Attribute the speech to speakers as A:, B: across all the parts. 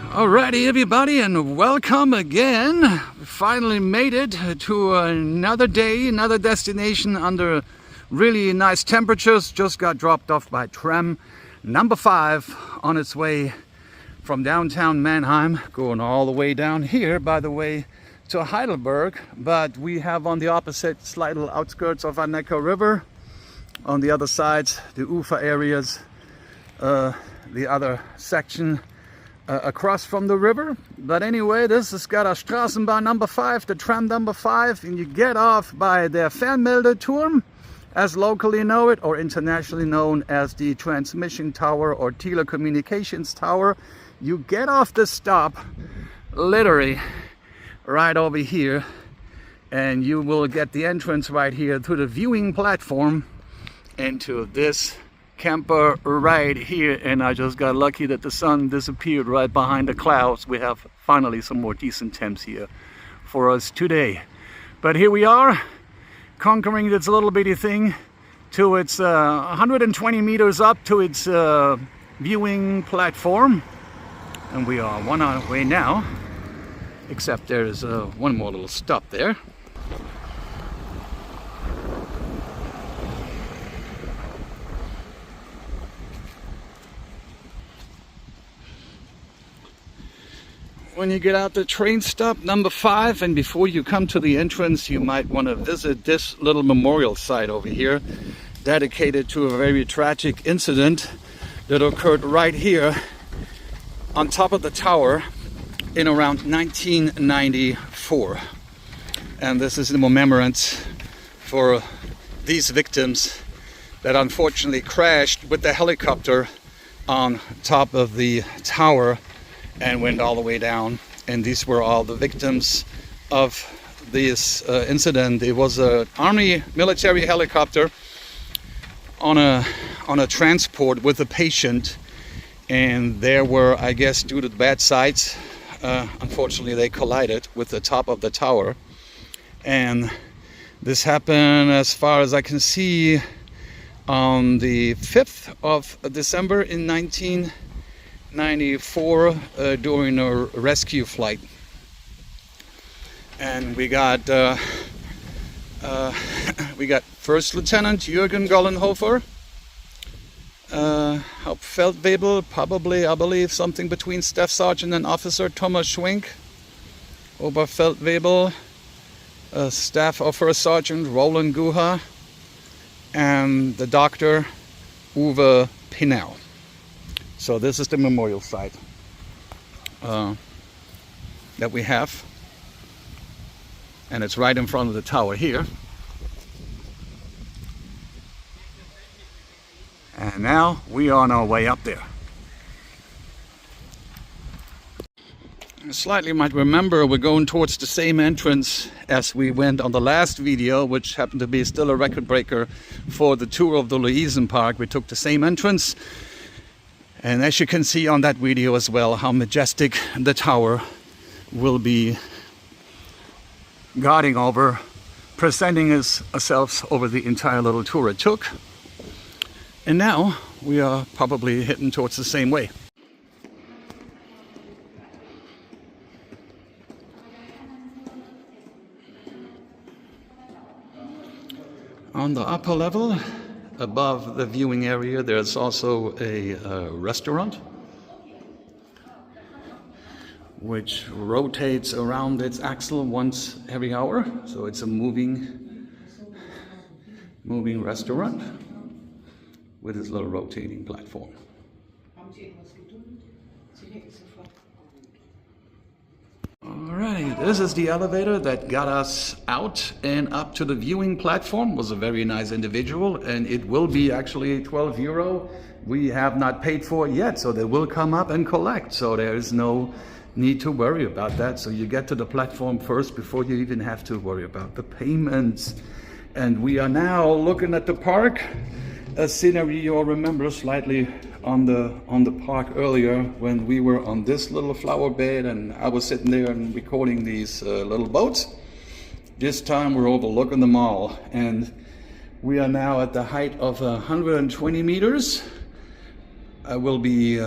A: Alrighty everybody, and welcome again. We finally made it to another day, another destination under really nice temperatures. Just got dropped off by tram number 5 on its way from downtown Mannheim, going all the way down here, by the way, to Heidelberg. But we have on the opposite slight little outskirts of our Neckar River, on the other side the Ufer areas, the other section across from the river. But anyway, this has got a Straßenbahn number 5, the tram number 5, and you get off by the Fernmeldeturm, as locally know it, or internationally known as the transmission tower or telecommunications tower. You get off the stop literally right over here, and you will get the entrance right here to the viewing platform into this camper right here. And I just got lucky that the sun disappeared right behind the clouds. We have finally some more decent temps here for us today. But here we are, conquering this little bitty thing to its 120 meters up to its viewing platform, and we are on our way now, except there's one more little stop there. When you get out the train stop number 5, and before you come to the entrance, you might want to visit this little memorial site over here, dedicated to a very tragic incident that occurred right here on top of the tower in around 1994. And this is the memorance for these victims that unfortunately crashed with the helicopter on top of the tower and went all the way down. And these were all the victims of this incident. It was an army military helicopter on a transport with a patient, and there were, I guess, due to the bad sights, unfortunately they collided with the top of the tower. And this happened, as far as I can see, on the 5th of December in 1994 during a rescue flight. And we got First Lieutenant Jürgen Gollenhofer, Hauptfeldwebel, probably, I believe, something between Staff Sergeant and Officer Thomas Schwenk, Oberfeldwebel, Staff of First Sergeant Roland Guha, and the Doctor Uwe Pinau. So this is the memorial site that we have, and it's right in front of the tower here. And now we are on our way up there. Slightly might remember, we're going towards the same entrance as we went on the last video, which happened to be still a record breaker for the tour of the Luisenpark. We took the same entrance. And as you can see on that video as well, how majestic the tower will be, guarding over, presenting ourselves over the entire little tour it took. And now we are probably heading towards the same way. On the upper level, above the viewing area, there's also a restaurant which rotates around its axle once every hour. So it's a moving restaurant with its little rotating platform. Alright, this is the elevator that got us out and up to the viewing platform. Was a very nice individual, and it will be actually €12. We have not paid for it yet, so they will come up and collect. So there is no need to worry about that. So you get to the platform first before you even have to worry about the payments. And we are now looking at the park. A scenery you'll remember slightly on the park earlier, when we were on this little flower bed and I was sitting there and recording these little boats. This time we're overlooking the mall, and we are now at the height of 120 meters. Will be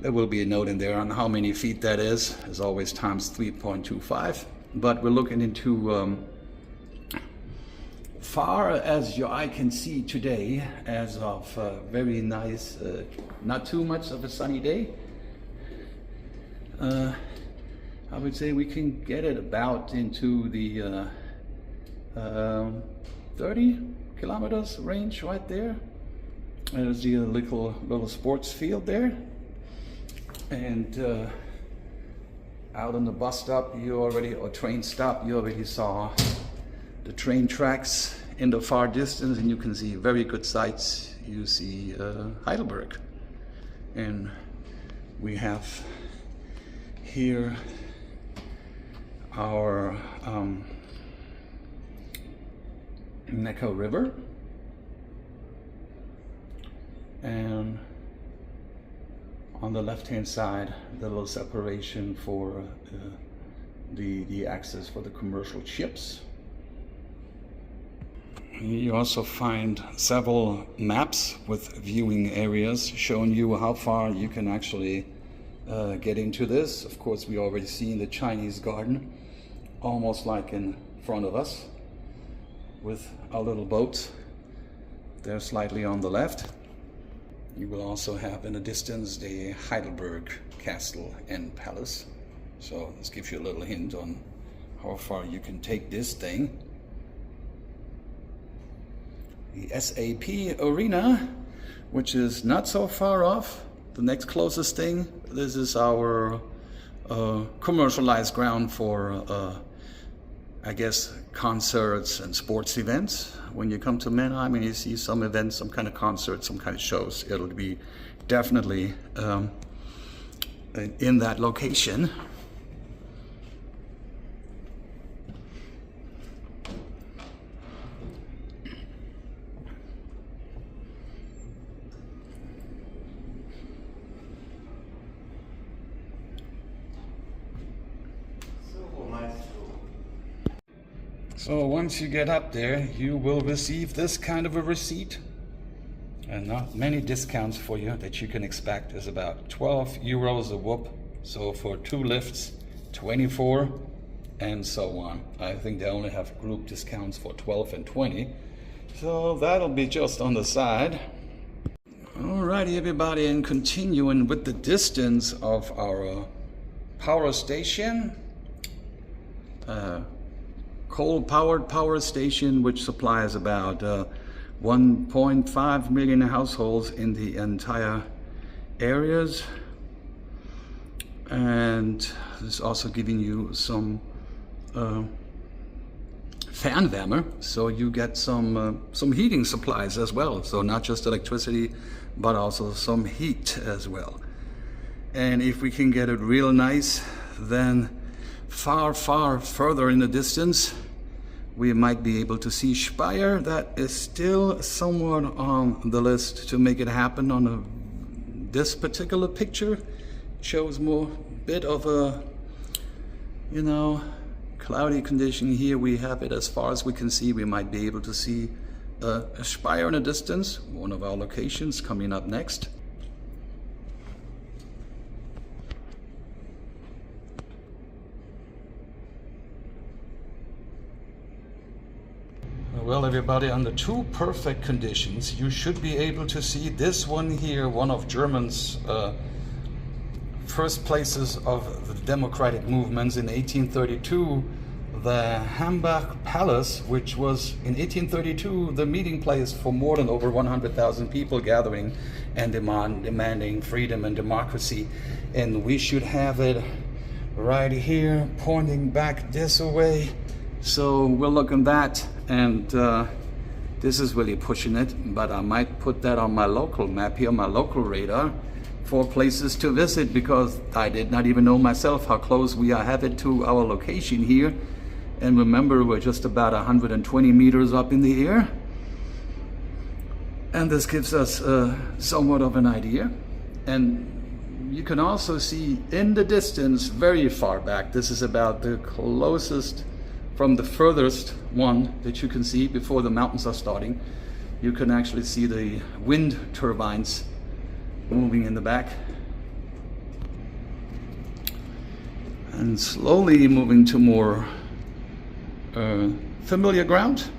A: There will be a note in there on how many feet that is. As always, times 3.25. But we're looking into far as your eye can see today, as of very nice, not too much of a sunny day. I would say we can get it about into the 30 kilometers range right there. There's the little sports field there. And out on the bus stop, or train stop, you already saw the train tracks in the far distance, and you can see very good sights. You see Heidelberg. And we have here our Neckar River, and on the left hand side the little separation for the access for the commercial ships. You also find several maps with viewing areas showing you how far you can actually get into this. Of course, we already seen the Chinese garden, almost like in front of us, with our little boats. They're slightly on the left. You will also have in the distance the Heidelberg Castle and Palace. So this gives you a little hint on how far you can take this thing. The SAP Arena, which is not so far off. The next closest thing, this is our commercialized ground for, I guess, concerts and sports events. When you come to Mannheim and you see some events, some kind of concerts, some kind of shows, it'll be definitely in that location. So once you get up there, you will receive this kind of a receipt, and not many discounts for you that you can expect. Is about 12 euros a whoop. So for 2 lifts, 24, and so on. I think they only have group discounts for 12 and 20. So that'll be just on the side. Alrighty, everybody, and continuing with the distance of our power station. Coal-powered power station, which supplies about 1.5 million households in the entire areas, and it's also giving you some Fernwärme, so you get some heating supplies as well. So not just electricity, but also some heat as well. And if we can get it real nice, then far further in the distance we might be able to see Speyer. That is still somewhat on the list to make it happen. On this particular picture, it shows more bit of a, you know, cloudy condition. Here we have it as far as we can see. We might be able to see a Speyer in the distance, one of our locations coming up next. Well, everybody, under 2 perfect conditions, you should be able to see this one here, one of Germany's first places of the democratic movements in 1832, the Hamburg Palace, which was in 1832 the meeting place for more than over 100,000 people gathering and demanding freedom and democracy. And we should have it right here, pointing back this way. So we'll look at that, and this is really pushing it, but I might put that on my local map here, my local radar, for places to visit, because I did not even know myself how close we have it to our location here. And remember, we're just about 120 meters up in the air, and this gives us somewhat of an idea. And you can also see in the distance, very far back, this is about the closest from the furthest one that you can see before the mountains are starting. You can actually see the wind turbines moving in the back. And slowly moving to more familiar ground.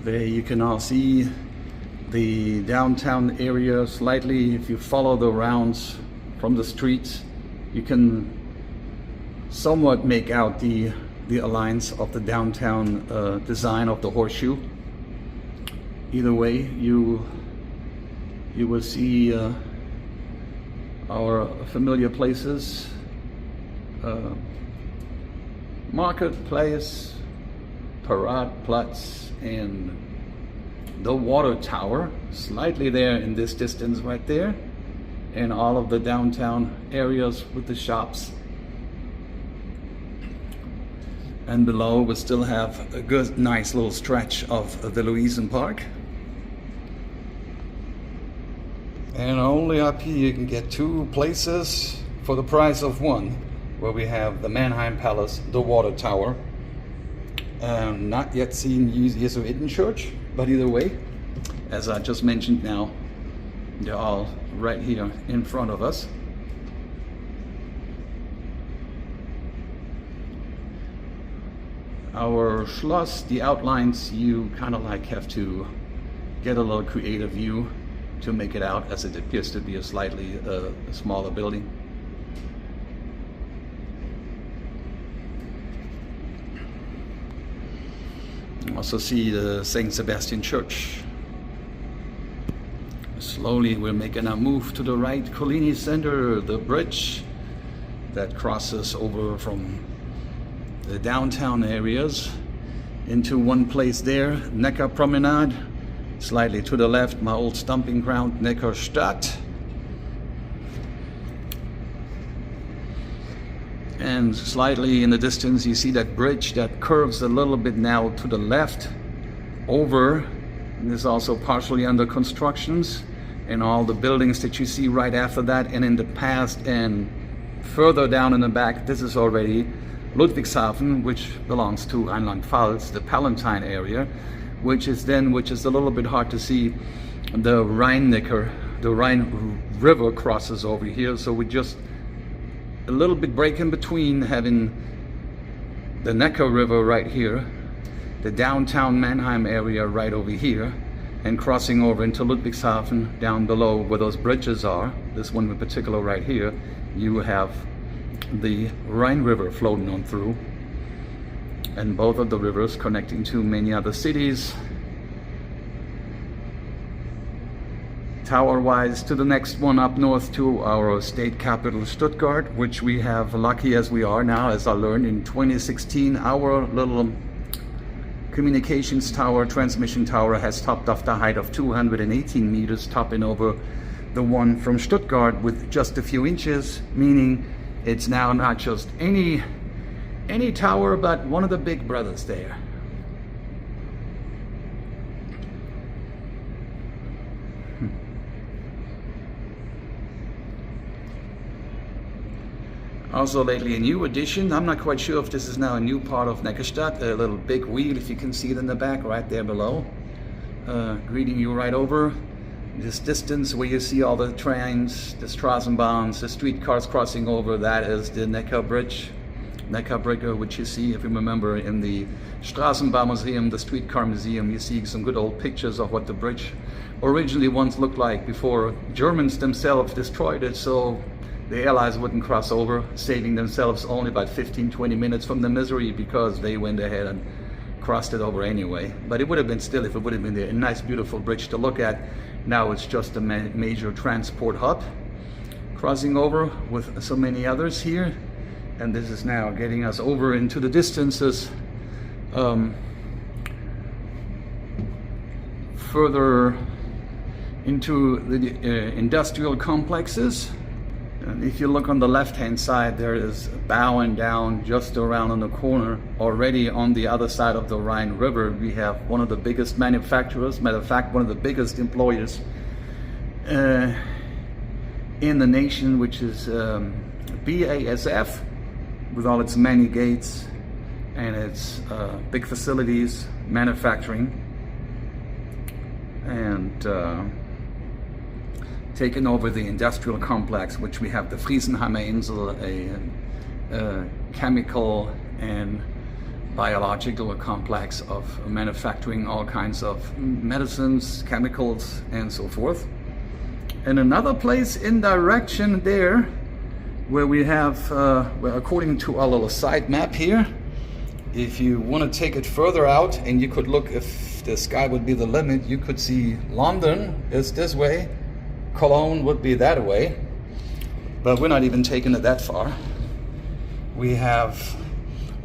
A: There you can all see the downtown area slightly. If you follow the rounds from the streets, you can somewhat make out the alliance of the downtown design of the horseshoe. Either way, you will see our familiar places, Marketplace, Paradeplatz, and the water tower, slightly there in this distance right there, and all of the downtown areas with the shops. And below we still have a good, nice little stretch of the Luisenpark. And only up here you can get two places for the price of one, where we have the Mannheim Palace, the water tower. Not yet seen Jesuiten Church, but either way, as I just mentioned now, they're all right here in front of us. Our Schloss, the outlines, you kind of like have to get a little creative view to make it out, as it appears to be a slightly smaller building. Also see the St. Sebastian Church. Slowly we're making our move to the right. Collini Center, the bridge that crosses over from the downtown areas into one place there, Neckar Promenade. Slightly to the left, my old stomping ground, Neckarstadt. And slightly in the distance you see that bridge that curves a little bit now to the left over, and is also partially under constructions, and all the buildings that you see right after that. And in the past and further down in the back, this is already Ludwigshafen, which belongs to Rheinland-Pfalz, the Palatine area, which is a little bit hard to see. The Rhine-Neckar, the Rhine River crosses over here, so we just a little bit break in between, having the Neckar River right here, the downtown Mannheim area right over here, and crossing over into Ludwigshafen down below where those bridges are. This one in particular right here, you have the Rhine River floating on through, and both of the rivers connecting to many other cities. Tower-wise, to the next one up north to our state capital Stuttgart, which we have, lucky as we are now, as I learned in 2016, our little communications tower, transmission tower, has topped off the height of 218 meters, topping over the one from Stuttgart with just a few inches, meaning it's now not just any tower, but one of the big brothers there. Also lately a new addition, I'm not quite sure if this is now a new part of Neckarstadt, a little big wheel, if you can see it in the back right there below, greeting you right over this distance where you see all the trains, the Straßenbahns, the streetcars crossing over. That is the Neckar Bridge, Neckarbrücke, which you see, if you remember, in the Straßenbahn Museum, the streetcar museum. You see some good old pictures of what the bridge originally once looked like before Germans themselves destroyed it, so the Allies wouldn't cross over, saving themselves only about 15-20 minutes from the misery, because they went ahead and crossed it over anyway. But it would have been still, if it would have been a nice beautiful bridge to look at. Now it's just a major transport hub crossing over with so many others here, and this is now getting us over into the distances further into the industrial complexes. And if you look on the left-hand side, there is bowing down just around on the corner. Already on the other side of the Rhine River, we have one of the biggest manufacturers, matter of fact, one of the biggest employers in the nation, which is BASF, with all its many gates and its big facilities, manufacturing. And taken over the industrial complex, which we have the Friesenheimer Insel, a chemical and biological complex of manufacturing all kinds of medicines, chemicals, and so forth. And another place in direction there, where we have, well, according to our little side map here, if you want to take it further out, and you could look, if the sky would be the limit, you could see London is this way, Cologne would be that way, but we're not even taking it that far. We have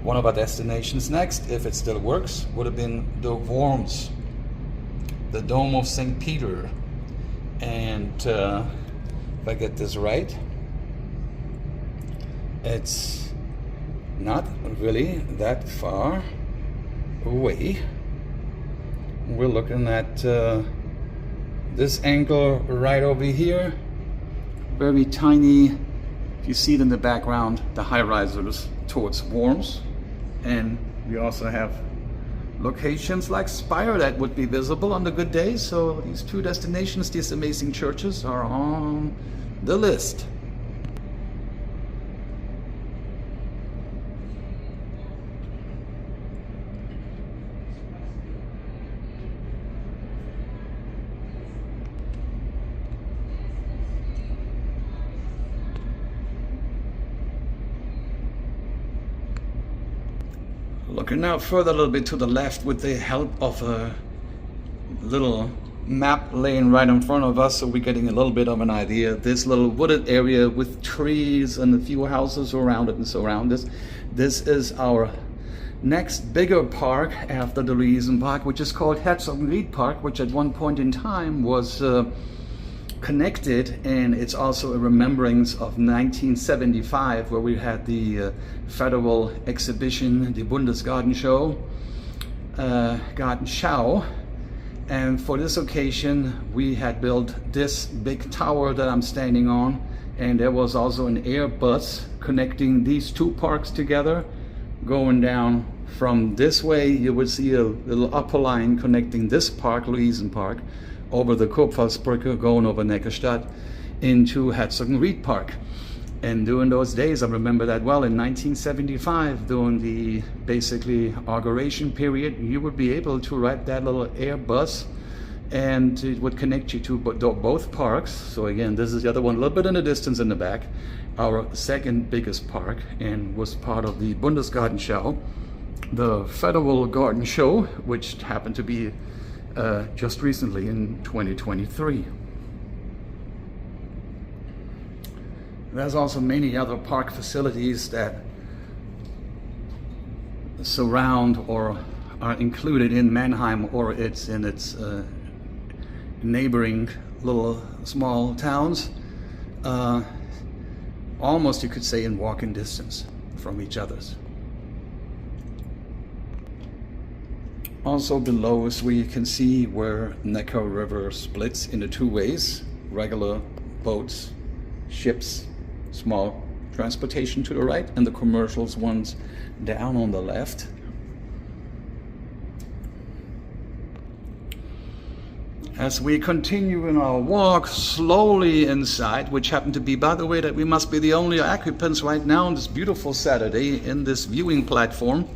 A: one of our destinations next, if it still works, would have been the Worms, the Dome of St. Peter. And if I get this right, it's not really that far away. We're looking at this angle right over here, very tiny. If you see it in the background, the high risers towards Worms. And we also have locations like Speyer that would be visible on the good days. So these two destinations, these amazing churches, are on the list. Looking now further a little bit to the left with the help of a little map laying right in front of us, so we're getting a little bit of an idea. This little wooded area with trees and a few houses around it and surround us. This is our next bigger park after the Luisenpark, which is called Luisenpark, which at one point in time was connected, and it's also a remembrance of 1975, where we had the federal exhibition, the Bundesgartenschau, Gartenschau, and for this occasion we had built this big tower that I'm standing on, and there was also an Airbus connecting these two parks together. Going down from this way, you would see a little upper line connecting this park, Luisenpark, over the Kurpfalzbrücke, going over Neckarstadt into Luisenpark. And during those days, I remember that well, in 1975, during the basically inauguration period, you would be able to ride that little Airbus, and it would connect you to both parks. So again, this is the other one, a little bit in the distance in the back, our second biggest park, and was part of the Bundesgartenschau, the Federal Garden Show, which happened to be just recently in 2023. There's also many other park facilities that surround or are included in Mannheim, or it's in its neighboring little small towns, almost you could say in walking distance from each other's. Also below us we can see where Neckar River splits into two ways: regular boats, ships, small transportation to the right, and the commercials ones down on the left. As we continue in our walk slowly inside, which happen to be, by the way, that we must be the only occupants right now on this beautiful Saturday in this viewing platform.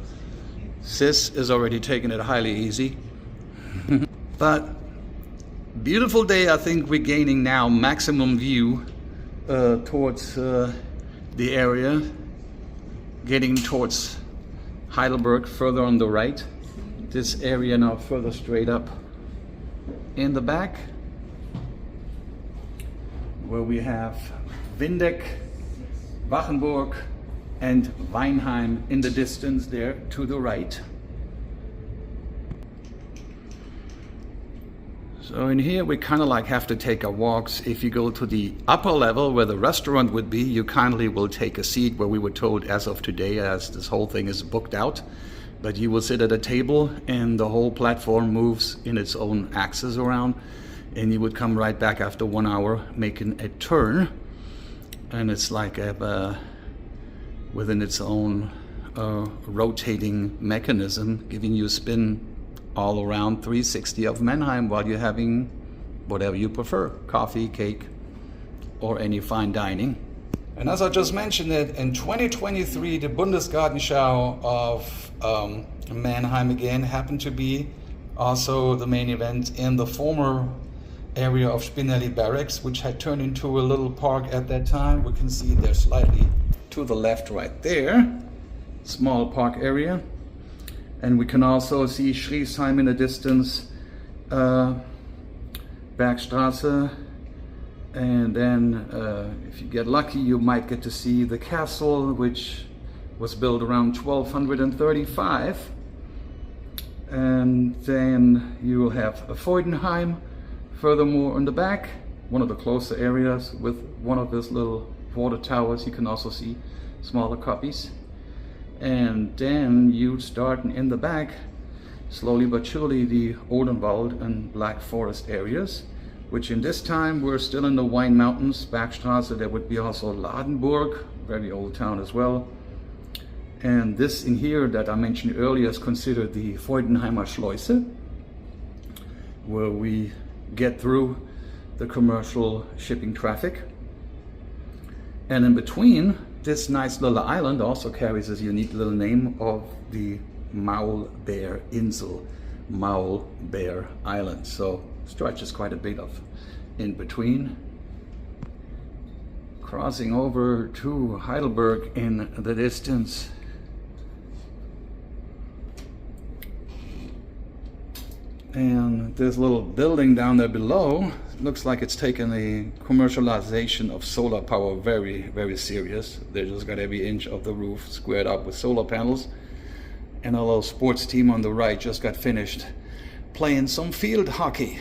A: Sis is already taking it highly easy. But beautiful day. I think we're gaining now maximum view towards the area, getting towards Heidelberg further on the right. This area now further straight up in the back, where we have Windeck, Wachenburg, and Mannheim in the distance there to the right. So in here we kind of like have to take our walks. If you go to the upper level where the restaurant would be, you kindly will take a seat where we were told as of today, as this whole thing is booked out, but you will sit at a table and the whole platform moves in its own axis around, and you would come right back after 1 hour making a turn, and it's like within its own rotating mechanism, giving you a spin all around 360 of Mannheim while you're having whatever you prefer, coffee, cake, or any fine dining. And as I just mentioned it, in 2023, the Bundesgartenschau of Mannheim again happened to be also the main event in the former area of Spinelli Barracks, which had turned into a little park at that time. We can see there slightly to the left right there, small park area. And we can also see Schriesheim in the distance, Bergstraße, and then if you get lucky you might get to see the castle, which was built around 1235. And then you will have a Freudenheim furthermore on the back, one of the closer areas with one of these little water towers. You can also see smaller copies. And then you start in the back, slowly but surely, the Odenwald and Black Forest areas, which in this time were still in the Wine Mountains, Bergstraße. There would be also Ladenburg, very old town as well. And this in here that I mentioned earlier is considered the Freudenheimer Schleuse, where we get through the commercial shipping traffic. And in between, this nice little island also carries this unique little name of the Maulbeerinsel, Maulbeer Island. So stretches quite a bit of in between. Crossing over to Heidelberg in the distance. And this little building down there below looks like it's taken the commercialization of solar power very, very serious. They just got every inch of the roof squared up with solar panels. And our little sports team on the right just got finished playing some field hockey.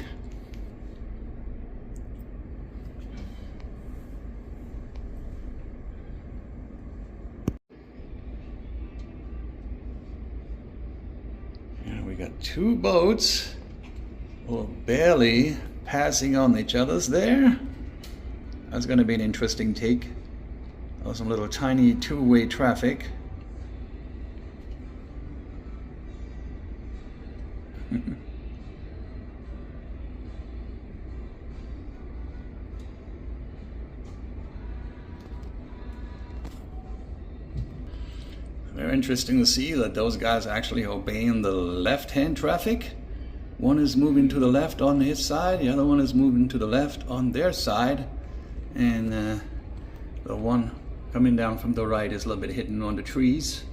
A: And we got two boats, well, barely passing on each other's there. That's going to be an interesting take. Oh, some little tiny two-way traffic. Very interesting to see that those guys are actually obeying the left-hand traffic. One is moving to the left on his side, the other one is moving to the left on their side, and the one coming down from the right is a little bit hidden on the trees.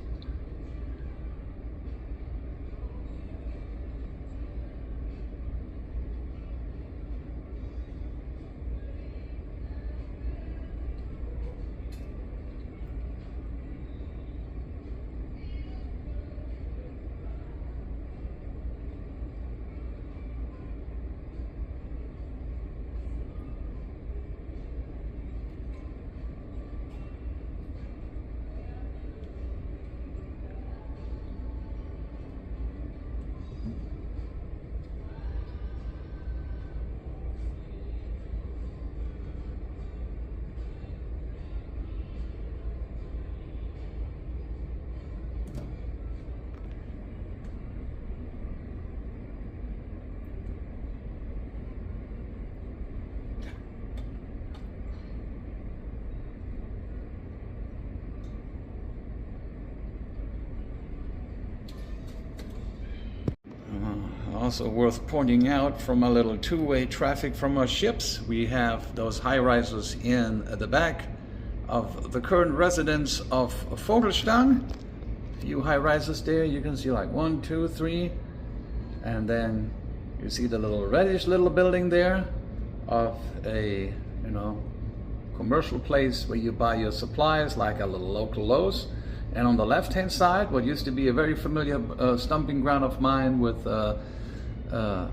A: Also worth pointing out, from a little two-way traffic from our ships, we have those high-rises in the back of the current residence of Vogelstang. A few high-rises there. You can see like 1, 2, 3, and then you see the little reddish little building there of a, commercial place where you buy your supplies, like a little local Lowe's. And on the left-hand side, what used to be a very familiar stomping ground of mine with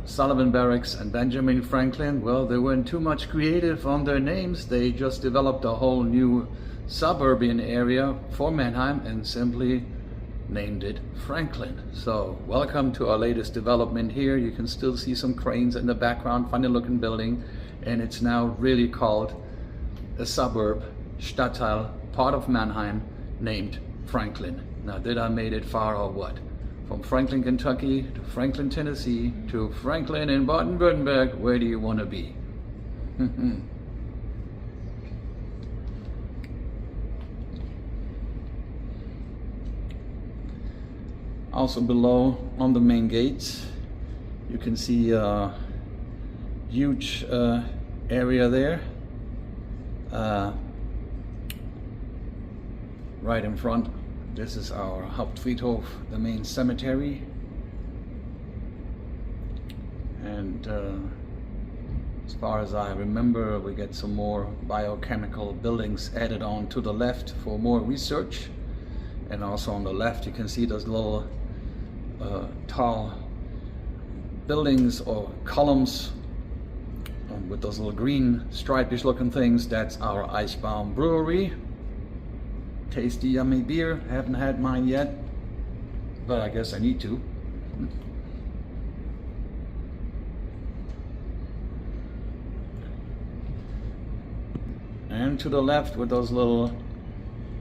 A: Sullivan Barracks and Benjamin Franklin, well, they weren't too much creative on their names. They just developed a whole new suburban area for Mannheim and simply named it Franklin. So welcome to our latest development here. You can still see some cranes in the background, funny looking building, and it's now really called a suburb, Stadtteil, part of Mannheim, named Franklin. Now, did I made it far or what? From Franklin, Kentucky to Franklin, Tennessee to Franklin in Baden-Württemberg, where do you want to be? Also below on the main gate, you can see a huge area there. Right in front, this is our Hauptfriedhof, the main cemetery. And as far as I remember, we get some more biochemical buildings added on to the left for more research. And also on the left you can see those little tall buildings or columns with those little green stripish looking things. That's our Eisbaum brewery. Tasty yummy beer. I haven't had mine yet, but I guess I need to. And to the left with those little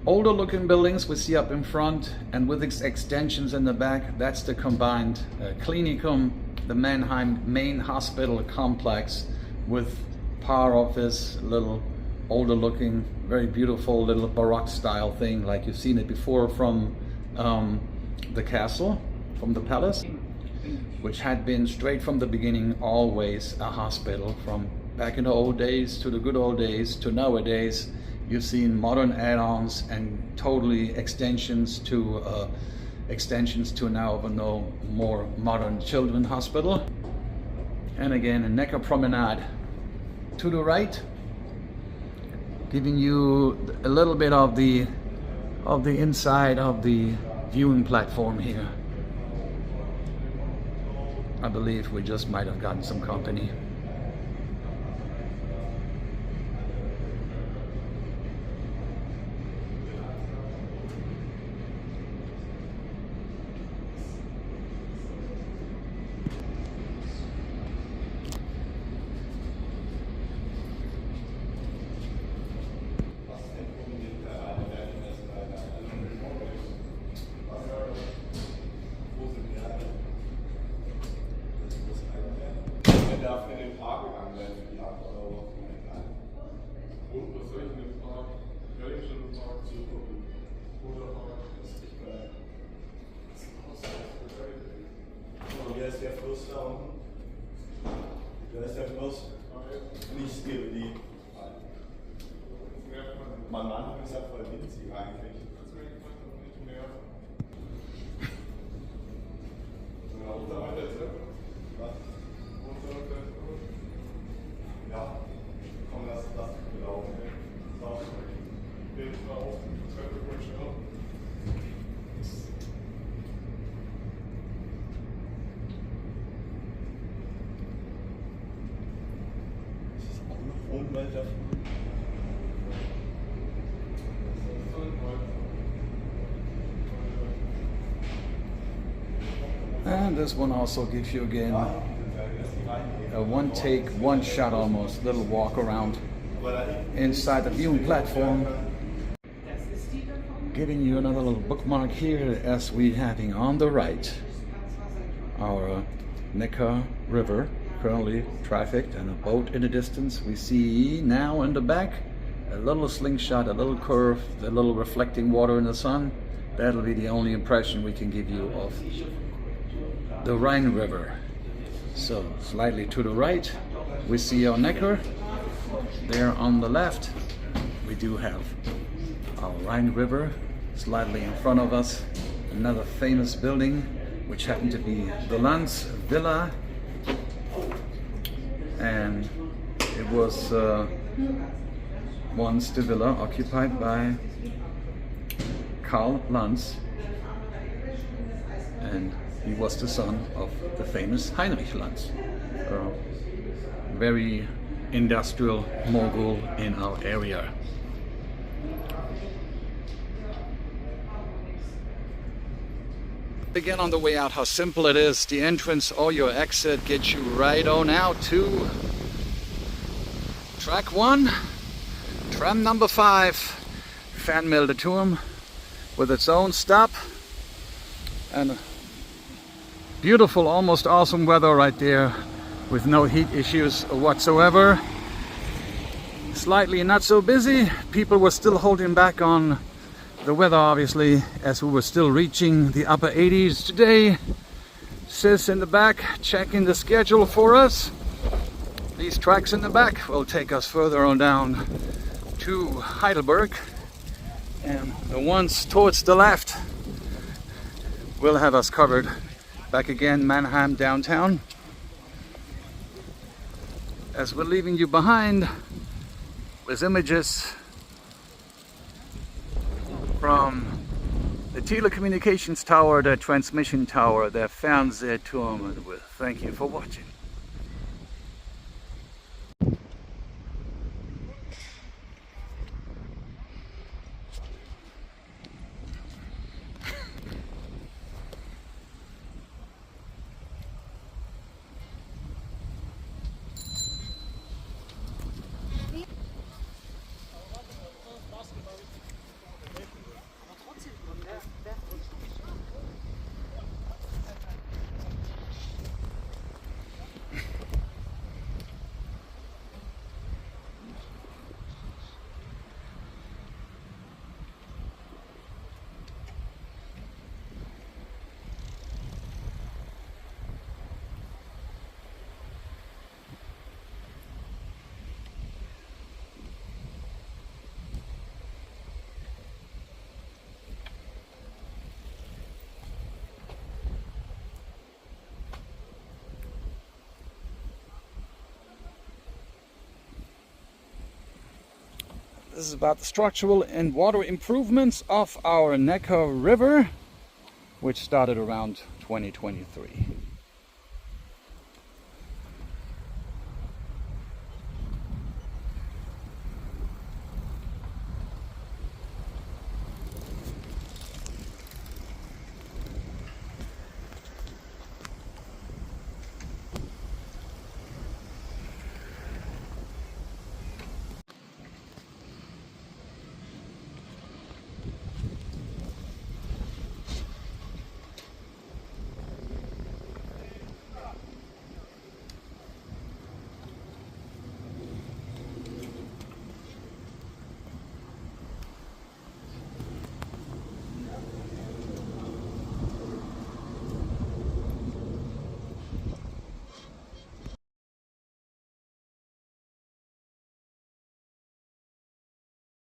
A: older looking buildings we see up in front, and with its extensions in the back, that's the combined Klinikum, the Mannheim main hospital complex, with part of this little older looking, very beautiful little Baroque style thing like you've seen it before from the castle, from the palace, which had been straight from the beginning always a hospital. From back in the old days to the good old days to nowadays, you've seen modern add-ons and totally extensions to now a no more modern children's hospital. And again, a Neckar Promenade to the right, giving you a little bit of the inside of the viewing platform here. I believe we just might have gotten some company.
B: Darf in den Park gegangen werden für die 8 Euro. Und was soll ich in den Park? Welchen Park zugucken? Oder Park? Das ist nicht geil. Und wer ist der Fluss da unten? Wer ist der Fluss? Nicht Skibidi. Mannheim ist ja voll winzig eigentlich. Ja, komm, lass das gelaufen. Das ist auch noch Rundwald davon.
A: And this one also gives you again a one take, one shot almost, little walk around inside the viewing platform, giving you another little bookmark here as we having on the right our Neckar River, currently trafficked, and a boat in the distance. We see now in the back a little slingshot, a little curve, a little reflecting water in the sun. That'll be the only impression we can give you of the Rhine River. So slightly to the right we see our Neckar. There on the left we do have our Rhine River. Slightly in front of us another famous building, which happened to be the Lanz Villa, and it was once the villa occupied by Karl Lanz, and he was the son of the famous Heinrich Lanz, a very industrial mogul in our area. Again on the way out, how simple it is. The entrance or your exit gets you right on out to track 1, tram number 5, Fernmeldeturm, with its own stop, and beautiful, almost awesome weather right there with no heat issues whatsoever. Slightly not so busy. People were still holding back on The weather, obviously, as we were still reaching the upper 80s today. Sis in the back checking the schedule for us. These tracks in the back will take us further on down to Heidelberg, and the ones towards the left will have us covered back again Mannheim downtown. As we're leaving you behind with images from the telecommunications tower, the transmission tower, the Fernmeldeturm. Thank you for watching. This is about the structural and water improvements of our Neckar River, which started around 2023.